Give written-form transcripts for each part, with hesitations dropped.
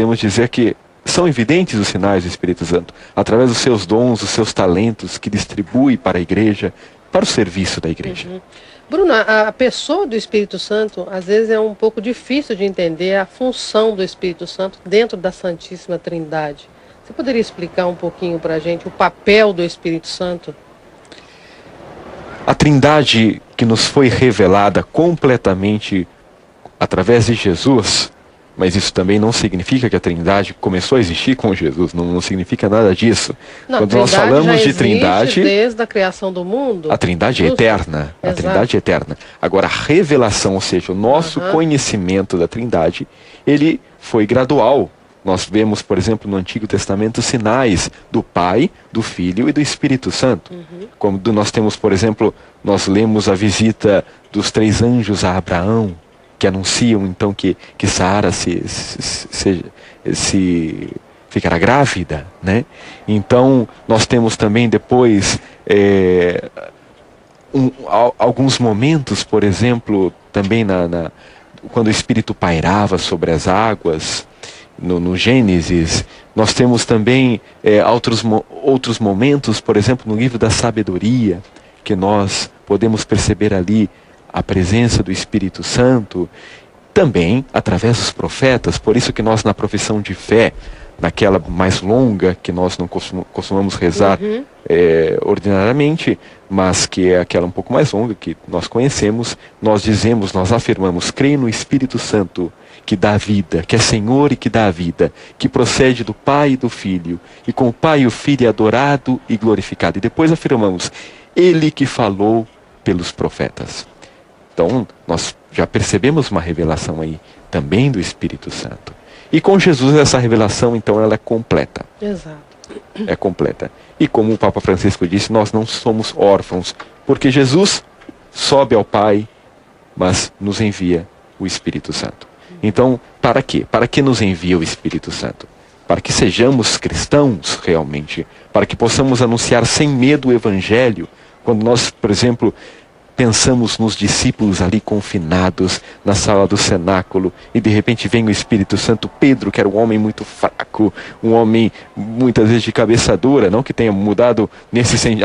podemos dizer que são evidentes os sinais do Espírito Santo, através dos seus dons, dos seus talentos, que distribui para a igreja, para o serviço da igreja. Bruno, a pessoa do Espírito Santo, às vezes é um pouco difícil de entender a função do Espírito Santo dentro da Santíssima Trindade. Você poderia explicar um pouquinho para a gente o papel do Espírito Santo? A Trindade que nos foi revelada completamente através de Jesus, mas isso também não significa que a Trindade começou a existir com Jesus, não significa nada disso. Não, quando nós falamos de Trindade, desde a criação do mundo, a Trindade é eterna. A Trindade é eterna. Agora, a revelação, ou seja, o nosso conhecimento da Trindade, ele foi gradual. Nós vemos, por exemplo, no Antigo Testamento, sinais do Pai, do Filho e do Espírito Santo. Como nós temos, por exemplo, nós lemos a visita dos 3 anjos a Abraão, que anunciam então que Sara ficará grávida, né? Então nós temos também depois alguns momentos, por exemplo, também quando o Espírito pairava sobre as águas, no Gênesis. Nós temos também outros momentos, por exemplo, no livro da sabedoria, que nós podemos perceber ali a presença do Espírito Santo, também através dos profetas. Por isso que nós, na profissão de fé, naquela mais longa, que nós não costumamos rezar ordinariamente, mas que é aquela um pouco mais longa, que nós conhecemos, nós dizemos, nós afirmamos: creio no Espírito Santo, que dá vida, que é Senhor e que dá a vida, que procede do Pai e do Filho, e com o Pai e o Filho é adorado e glorificado. E depois afirmamos: Ele que falou pelos profetas. Então, nós já percebemos uma revelação aí também do Espírito Santo. E com Jesus essa revelação, então, ela é completa. Exato. É completa. E como o Papa Francisco disse, nós não somos órfãos, porque Jesus sobe ao Pai, mas nos envia o Espírito Santo. Então, para quê? Para que nos envia o Espírito Santo? Para que sejamos cristãos realmente, para que possamos anunciar sem medo o Evangelho. Quando nós, por exemplo, pensamos nos discípulos ali confinados na sala do cenáculo, e de repente vem o Espírito Santo. Pedro, que era um homem muito fraco, um homem muitas vezes de cabeça dura, não que tenha mudado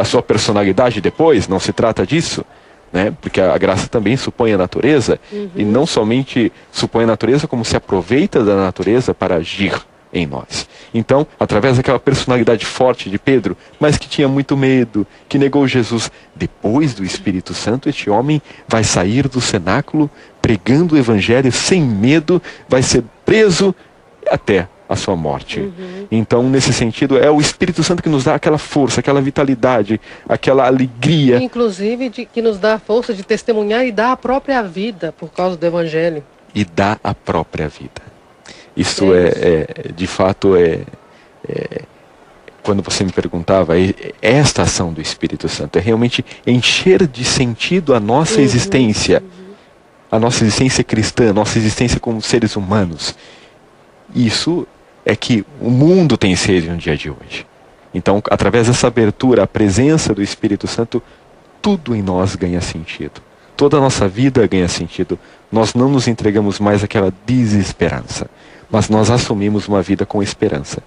a sua personalidade depois, não se trata disso, né? Porque a graça também supõe a natureza, e não somente supõe a natureza, como se aproveita da natureza para agir em nós. Então, através daquela personalidade forte de Pedro, mas que tinha muito medo, que negou Jesus, depois do Espírito Santo, este homem vai sair do cenáculo pregando o Evangelho sem medo, vai ser preso até a sua morte. Então, nesse sentido, é o Espírito Santo que nos dá aquela força, aquela vitalidade, aquela alegria. Inclusive, que nos dá a força de testemunhar e dar a própria vida por causa do Evangelho. E dá a própria vida. Isso de fato, quando você me perguntava, esta ação do Espírito Santo é realmente encher de sentido a nossa existência, a nossa existência cristã, a nossa existência como seres humanos. Isso é que o mundo tem sede no dia de hoje. Então, através dessa abertura, a presença do Espírito Santo, tudo em nós ganha sentido. Toda a nossa vida ganha sentido. Nós não nos entregamos mais àquela desesperança, mas nós assumimos uma vida com esperança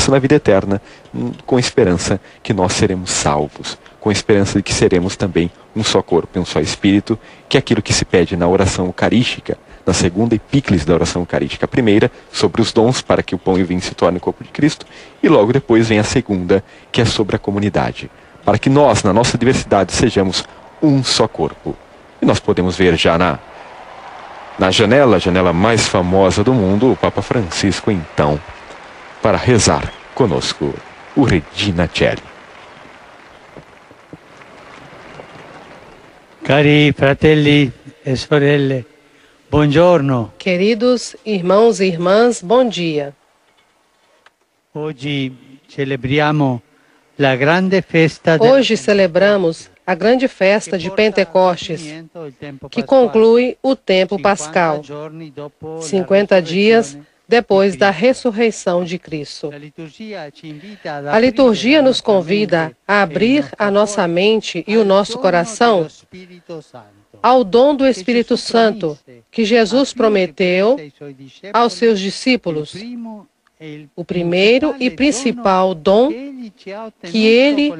na vida eterna, com esperança que nós seremos salvos, com esperança de que seremos também um só corpo e um só espírito, que é aquilo que se pede na oração eucarística, na segunda epíclise da oração eucarística. A primeira, sobre os dons, para que o pão e o vinho se tornem o corpo de Cristo, e logo depois vem a segunda, que é sobre a comunidade, para que nós, na nossa diversidade, sejamos um só corpo. E nós podemos ver já na janela, a janela mais famosa do mundo, o Papa Francisco, então, para rezar conosco, o Regina Coeli. Cari fratelli e sorelle, buongiorno. Queridos irmãos e irmãs, bom dia. Hoje celebriamo la grande festa Hoje celebramos a grande festa de Pentecostes, que conclui o tempo pascal. 50 dias depois da ressurreição de Cristo. A liturgia nos convida a abrir a nossa mente e o nosso coração ao dom do Espírito Santo, que Jesus prometeu aos seus discípulos. O primeiro e principal dom que Ele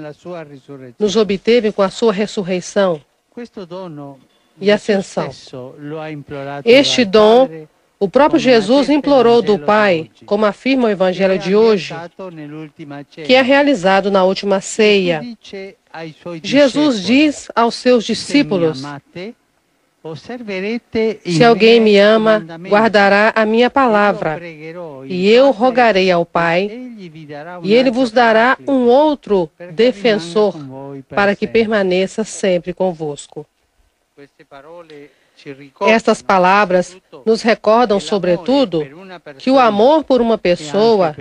nos obteve com a sua ressurreição e ascensão. Este dom, o próprio Jesus implorou do Pai, como afirma o Evangelho de hoje, que é realizado na última ceia. Jesus diz aos seus discípulos: se alguém me ama, guardará a minha palavra, e eu rogarei ao Pai, e Ele vos dará um outro defensor, para que permaneça sempre convosco. Estas palavras nos recordam, sobretudo, que o amor por uma pessoa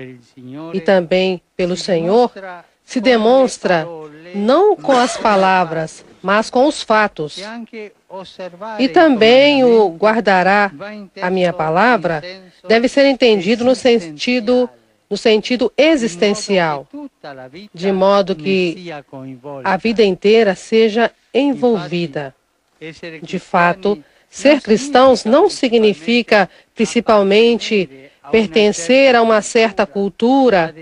e também pelo Senhor se demonstra não com as palavras, mas com os fatos. E também o guardará a minha palavra deve ser entendido no sentido existencial, de modo que a vida inteira seja envolvida. De fato, ser cristãos não significa principalmente pertencer a uma certa cultura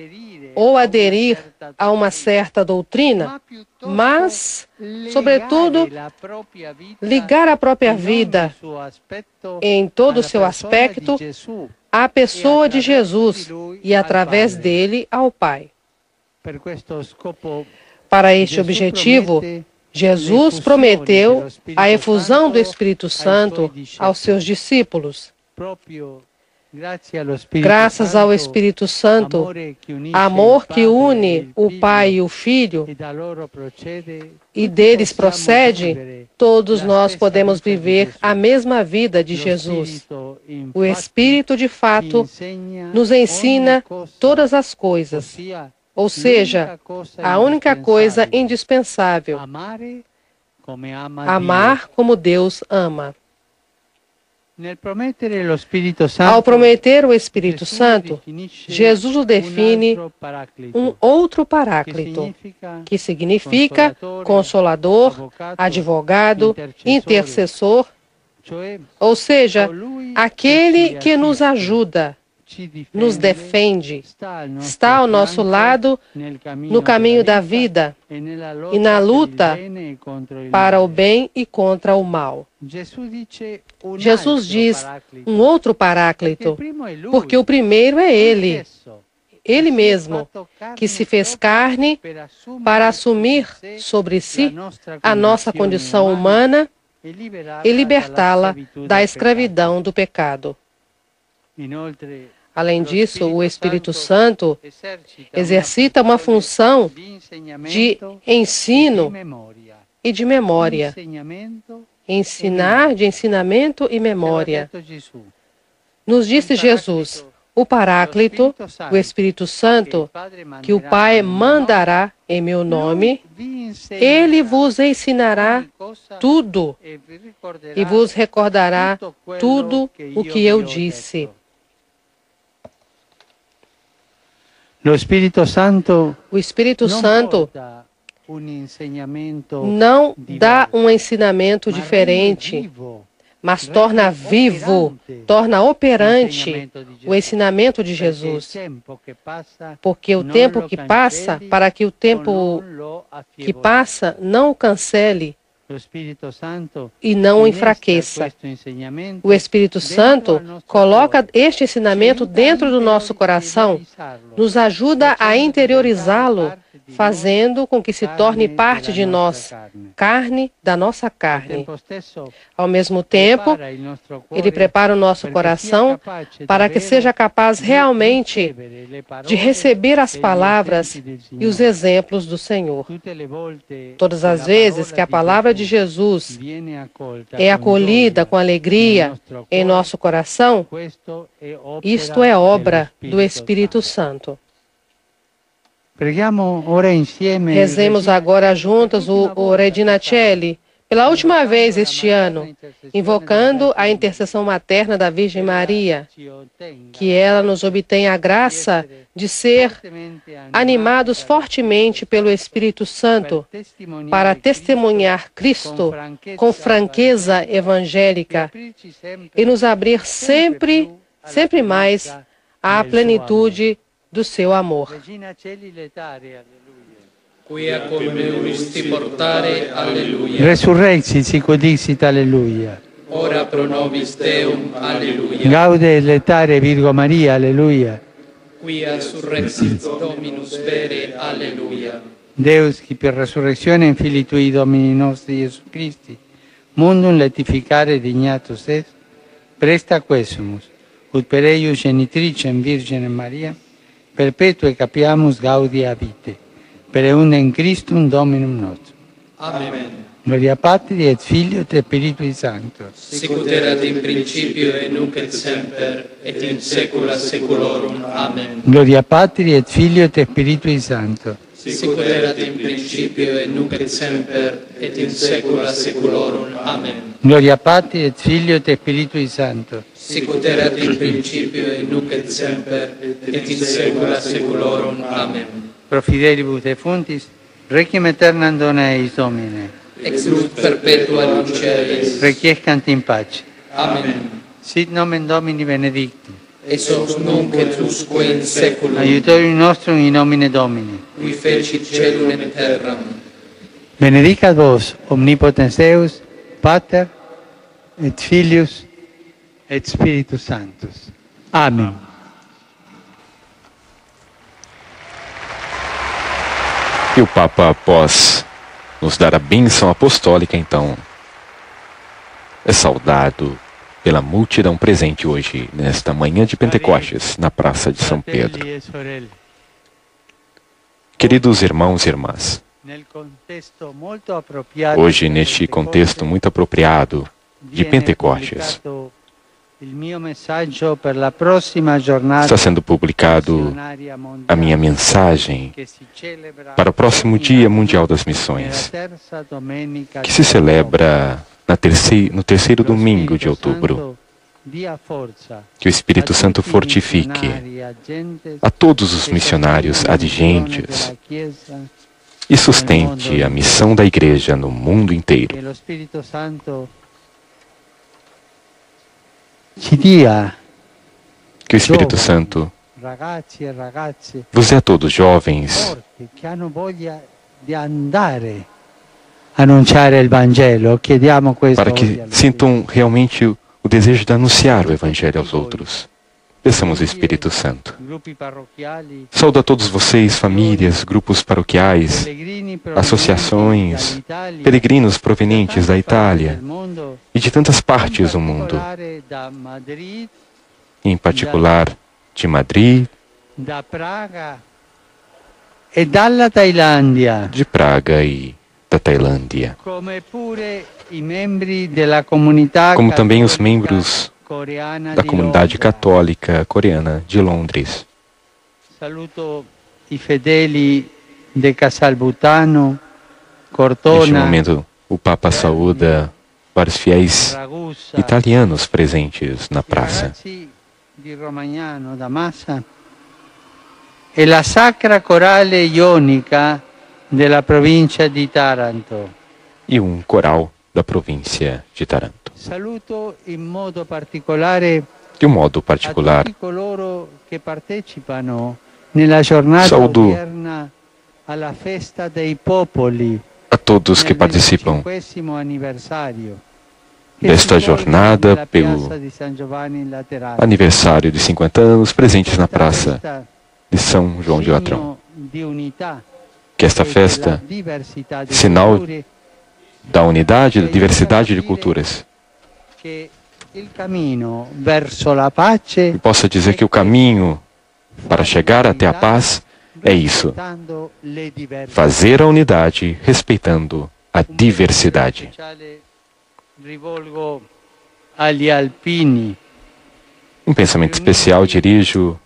ou aderir a uma certa doutrina, mas, sobretudo, ligar a própria vida em todo o seu aspecto à pessoa de Jesus e, através dele, ao Pai. Para este objetivo, Jesus prometeu a efusão do Espírito Santo aos seus discípulos. Graças ao Espírito Santo, amor que une o Pai e o Filho, e deles procede, todos nós podemos viver a mesma vida de Jesus. O Espírito, de fato, nos ensina todas as coisas, ou seja, a única coisa indispensável: amar como Deus ama. Ao prometer o Espírito Santo, Jesus o define um outro Paráclito, que significa Consolador, Advogado, Intercessor, ou seja, aquele que nos ajuda, nos defende, está ao nosso lado no caminho da vida e na luta para o bem e contra o mal. Jesus diz um outro Paráclito, porque o primeiro é Ele mesmo, que se fez carne para assumir sobre si a nossa condição humana e libertá-la da escravidão do pecado. Além disso, o Espírito Santo exercita uma função de ensino e de memória. Ensinar, de ensinamento e memória. Nos disse Jesus, o Paráclito, o Espírito Santo, que o Pai mandará em meu nome, Ele vos ensinará tudo e vos recordará tudo o que eu disse. O Espírito Santo não dá um ensinamento diferente, mas torna vivo, torna operante o ensinamento de Jesus. Porque o tempo que passa, para que o tempo que passa não o cancele e não o enfraqueça. O Espírito Santo coloca este ensinamento dentro do nosso coração, nos ajuda a interiorizá-lo, fazendo com que se torne parte de nós, carne da nossa carne. Ao mesmo tempo, Ele prepara o nosso coração para que seja capaz realmente de receber as palavras e os exemplos do Senhor. Todas as vezes que a palavra de Jesus é acolhida com alegria em nosso coração, isto é obra do Espírito Santo. Rezemos agora juntas o Redina Coeli, Pela última vez este ano, invocando a intercessão materna da Virgem Maria, que ela nos obtenha a graça de ser animados fortemente pelo Espírito Santo para testemunhar Cristo com franqueza evangélica e nos abrir sempre mais à plenitude do seu amor. Quia cum meuristi portare, alleluia. Resurrexit sic ut dixit, alleluia. Ora pro nobis Deum, alleluia. Gaude et letare Virgo Maria, alleluia. Quia surrexit Dominus vere, alleluia. Deus, qui per resurrectione in Filii Tui Domini nostri Iesu Christi, mundum letificare dignatus est, presta quesumus, ut per eius genitricem Virgine Maria, perpetue capiamus gaudia vitae. Per eundem Christum Dominum nostrum. Amen. Gloria Patri et Filio et Spiritui Sancto. Sicut erat in principio et nunc et semper et in saecula saeculorum. Amen. Gloria Patri et Filio et Spiritui Sancto. Sicut erat in principio et nunc et semper et in saecula saeculorum. Amen. Gloria Patri et Filio et Spiritui Sancto. Sicut erat in principio et nunc et semper et in saecula saeculorum. Amen. Pro fidelibus defuntis, requiem aeternam dona eis Domine. Ex nunc perpetua luce eis. Requiescant in pace. Amen. Sit nomen Domini benedictum. Ex hoc nunc et usque in saeculum. Aiutorium nostrum in nomine Domini. Qui fecit caelum et terram. Benedicat vos, omnipotens Deus, Pater, et Filius, et Spiritus Sanctus. Amen. E o Papa, após nos dar a bênção apostólica, então, é saudado pela multidão presente hoje, nesta manhã de Pentecostes, na Praça de São Pedro. Queridos irmãos e irmãs, hoje, neste contexto muito apropriado de Pentecostes, está sendo publicado a minha mensagem para o próximo Dia Mundial das Missões, que se celebra no terceiro domingo de outubro. Que o Espírito Santo fortifique a todos os missionários adigentes e sustente a missão da Igreja no mundo inteiro. Que o Espírito Santo vos dê a todos jovens para que sintam realmente o desejo de anunciar o Evangelho aos outros. Peçamos o Espírito Santo. Saúdo a todos vocês, famílias, grupos paroquiais, associações, peregrinos provenientes da Itália e de tantas partes do mundo, em particular de Madrid, de Praga e da Tailândia, como também os membros da comunidade católica coreana de Londres. Neste momento, o Papa saúda vários fiéis italianos presentes na praça. E la Sacra Corale Ionica della provincia di Taranto. E um coral da província de Taranto. Saluto in modo particolare de um modo particular, a tutti coloro che partecipano nella giornata odierna alla festa dei popoli, a todos que participam desta jornada pelo aniversário de 50 anos presentes na Praça de São João de Latrão. Que esta festa, sinal da unidade e da diversidade de culturas, e possa dizer que o caminho para chegar até a paz é isso: fazer a unidade respeitando a diversidade. Um pensamento especial dirijo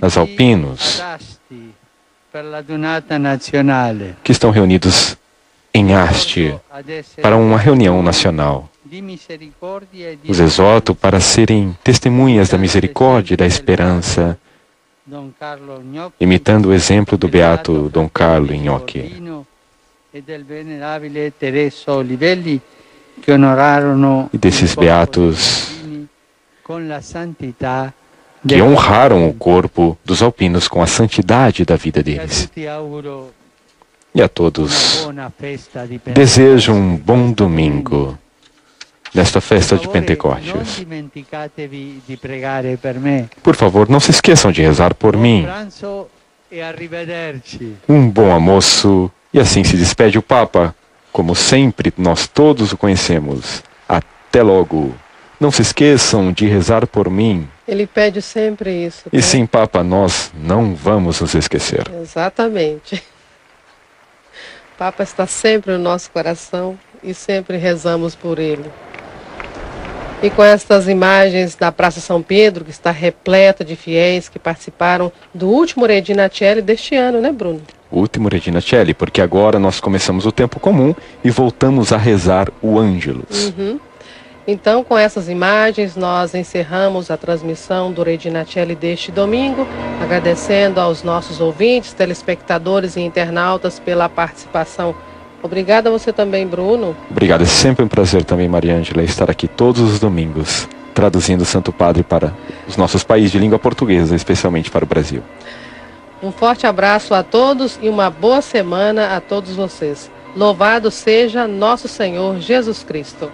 aos alpinos que estão reunidos em haste para uma reunião nacional. Os exorto para serem testemunhas da misericórdia e da esperança, imitando o exemplo do beato Dom Carlo Gnocchi e desses beatos que honraram o corpo dos alpinos com a santidade da vida deles. E a todos desejo um bom domingo nesta festa de Pentecostes. Por favor, não se esqueçam de rezar por mim. Um bom almoço, e assim se despede o Papa. Como sempre, nós todos o conhecemos. Até logo. Não se esqueçam de rezar por mim. Ele pede sempre isso. E sim, Papa, nós não vamos nos esquecer. Exatamente. O Papa está sempre no nosso coração e sempre rezamos por ele. E com estas imagens da Praça São Pedro, que está repleta de fiéis que participaram do último Regina Coeli deste ano, né, Bruno? O último Regina Coeli, porque agora nós começamos o tempo comum e voltamos a rezar o Ângelus. Então, com essas imagens, nós encerramos a transmissão do Regina Coeli deste domingo, agradecendo aos nossos ouvintes, telespectadores e internautas pela participação. Obrigada a você também, Bruno. Obrigado, é sempre um prazer também, Maria Ângela, estar aqui todos os domingos, traduzindo o Santo Padre para os nossos países de língua portuguesa, especialmente para o Brasil. Um forte abraço a todos e uma boa semana a todos vocês. Louvado seja nosso Senhor Jesus Cristo.